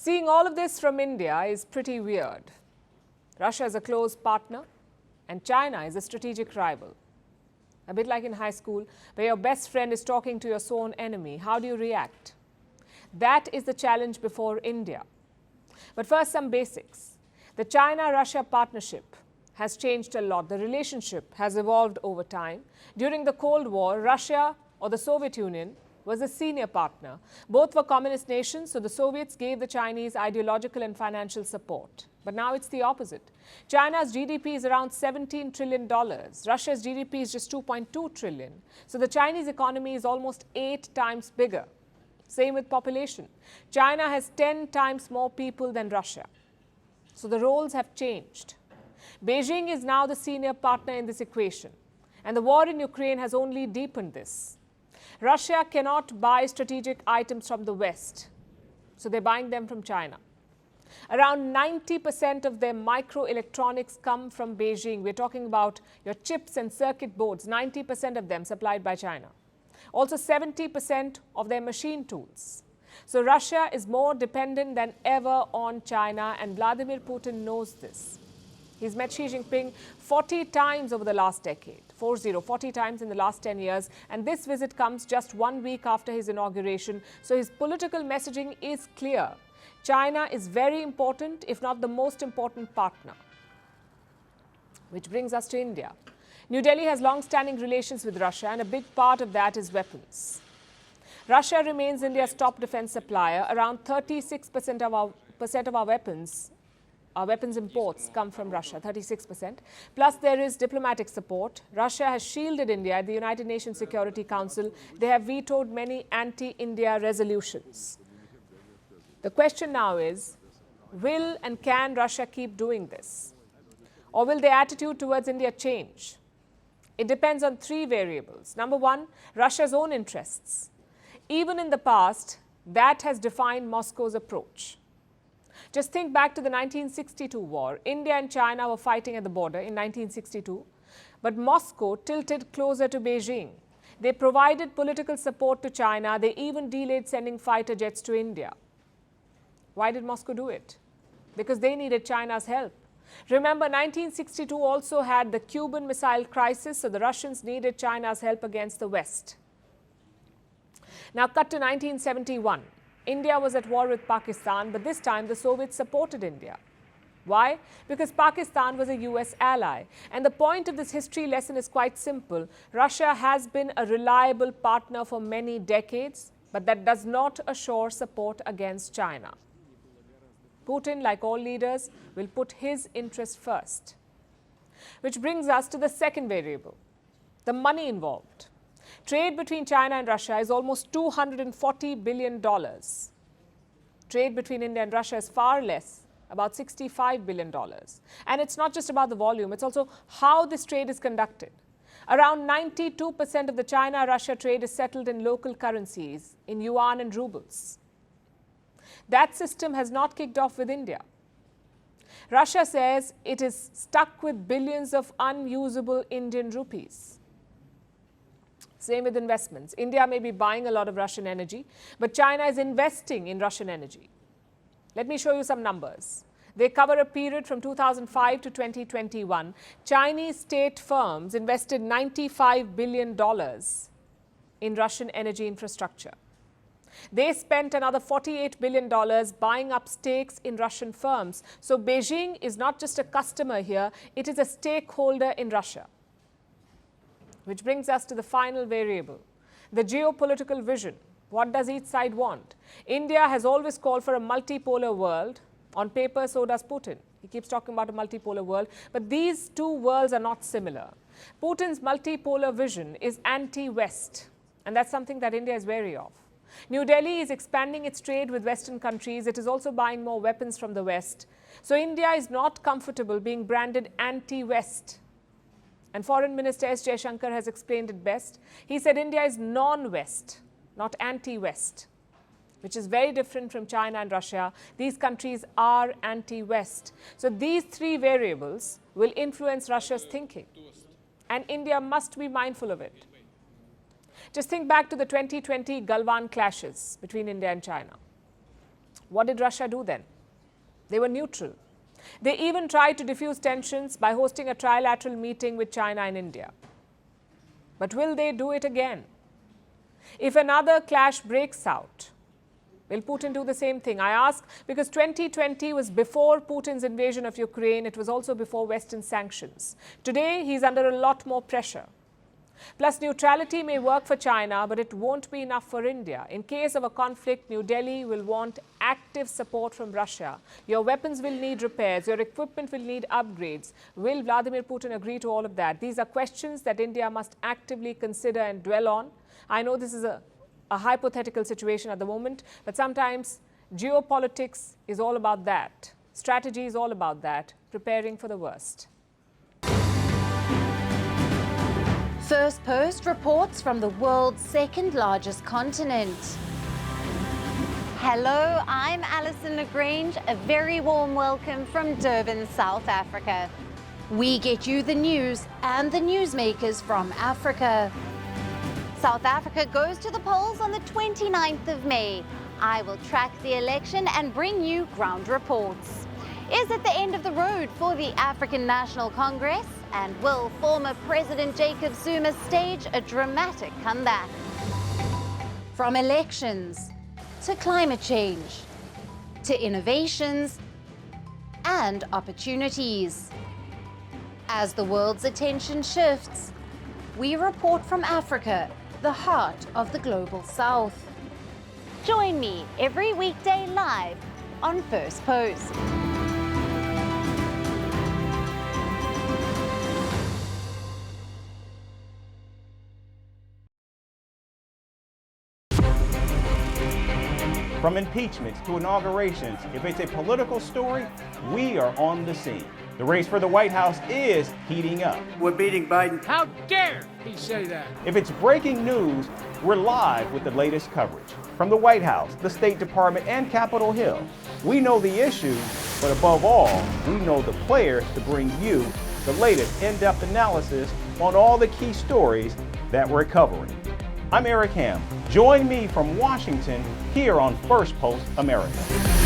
Seeing all of this from India is pretty weird. Russia is a close partner and China is a strategic rival. A bit like in high school, where your best friend is talking to your sworn enemy. How do you react? That is the challenge before India. But first, some basics. The China-Russia partnership has changed a lot. The relationship has evolved over time. During the Cold War, Russia or the Soviet Union was a senior partner. Both were communist nations, so the Soviets gave the Chinese ideological and financial support. But now it's the opposite. China's GDP is around $17 trillion. Russia's GDP is just $2.2 trillion. So the Chinese economy is almost 8 times bigger. Same with population. China has 10 times more people than Russia. So the roles have changed. Beijing is now the senior partner in this equation. And the war in Ukraine has only deepened this. Russia cannot buy strategic items from the West, so they're buying them from China. Around 90% of their microelectronics come from Beijing. We're talking about your chips and circuit boards, 90% of them supplied by China. Also 70% of their machine tools. So Russia is more dependent than ever on China, and Vladimir Putin knows this. He's met Xi Jinping 40 times over the last decade, 40 times in the last 10 years. And this visit comes just 1 week after his inauguration. So his political messaging is clear. China is very important, if not the most important partner. Which brings us to India. New Delhi has long-standing relations with Russia, and a big part of that is weapons. Russia remains India's top defense supplier. Around 36% of our weapons imports come from Russia, 36%. Plus, there is diplomatic support. Russia has shielded India at the United Nations Security Council. They have vetoed many anti-India resolutions. The question now is, will and can Russia keep doing this? Or will their attitude towards India change? It depends on 3 variables. Number 1, Russia's own interests. Even in the past, that has defined Moscow's approach. Just think back to the 1962 war. India and China were fighting at the border in 1962, but Moscow tilted closer to Beijing. They provided political support to China. They even delayed sending fighter jets to India. Why did Moscow do it? Because they needed China's help. Remember, 1962 also had the Cuban Missile Crisis, so the Russians needed China's help against the West. Now cut to 1971. India was at war with Pakistan, but this time the Soviets supported India. Why? Because Pakistan was a US ally. And the point of this history lesson is quite simple. Russia has been a reliable partner for many decades, but that does not assure support against China. Putin, like all leaders, will put his interest first. Which brings us to the second variable, the money involved. Trade between China and Russia is almost $240 billion. Trade between India and Russia is far less, about $65 billion. And it's not just about the volume, it's also how this trade is conducted. Around 92% of the China-Russia trade is settled in local currencies, in yuan and rubles. That system has not kicked off with India. Russia says it is stuck with billions of unusable Indian rupees. Same with investments. India may be buying a lot of Russian energy, but China is investing in Russian energy. Let me show you some numbers. They cover a period from 2005 to 2021. Chinese state firms invested $95 billion in Russian energy infrastructure. They spent another $48 billion buying up stakes in Russian firms. So Beijing is not just a customer here, it is a stakeholder in Russia. Which brings us to the final variable, the geopolitical vision. What does each side want? India has always called for a multipolar world. On paper, so does Putin. He keeps talking about a multipolar world. But these two worlds are not similar. Putin's multipolar vision is anti-West. And that's something that India is wary of. New Delhi is expanding its trade with Western countries. It is also buying more weapons from the West. So India is not comfortable being branded anti-West. And Foreign Minister S. Jaishankar has explained it best. He said India is non-West, not anti-West, which is very different from China and Russia. These countries are anti-West. So these 3 variables will influence Russia's thinking. And India must be mindful of it. Just think back to the 2020 Galwan clashes between India and China. What did Russia do then? They were neutral. They even tried to diffuse tensions by hosting a trilateral meeting with China and India. But will they do it again? If another clash breaks out, will Putin do the same thing? I ask because 2020 was before Putin's invasion of Ukraine. It was also before Western sanctions. Today, he's under a lot more pressure. Plus, neutrality may work for China, but it won't be enough for India. In case of a conflict, New Delhi will want active support from Russia. Your weapons will need repairs. Your equipment will need upgrades. Will Vladimir Putin agree to all of that? These are questions that India must actively consider and dwell on. I know this is a hypothetical situation at the moment, but sometimes geopolitics is all about that. Strategy is all about that, preparing for the worst. Firstpost reports from the world's second largest continent. Hello, I'm Alison LaGrange. A very warm welcome from Durban, South Africa. We get you the news and the newsmakers from Africa. South Africa goes to the polls on the 29th of May. I will track the election and bring you ground reports. Is it the end of the road for the African National Congress? And will former President Jacob Zuma stage a dramatic comeback? From elections to climate change to innovations and opportunities. As the world's attention shifts, we report from Africa, the heart of the global South. Join me every weekday live on Firstpost. From impeachments to inaugurations, if it's a political story, we are on the scene. The race for the White House is heating up. We're beating Biden. How dare he say that? If it's breaking news, we're live with the latest coverage. From the White House, the State Department, and Capitol Hill, we know the issues, but above all, we know the players to bring you the latest in-depth analysis on all the key stories that we're covering. I'm Eric Ham. Join me from Washington here on Firstpost America.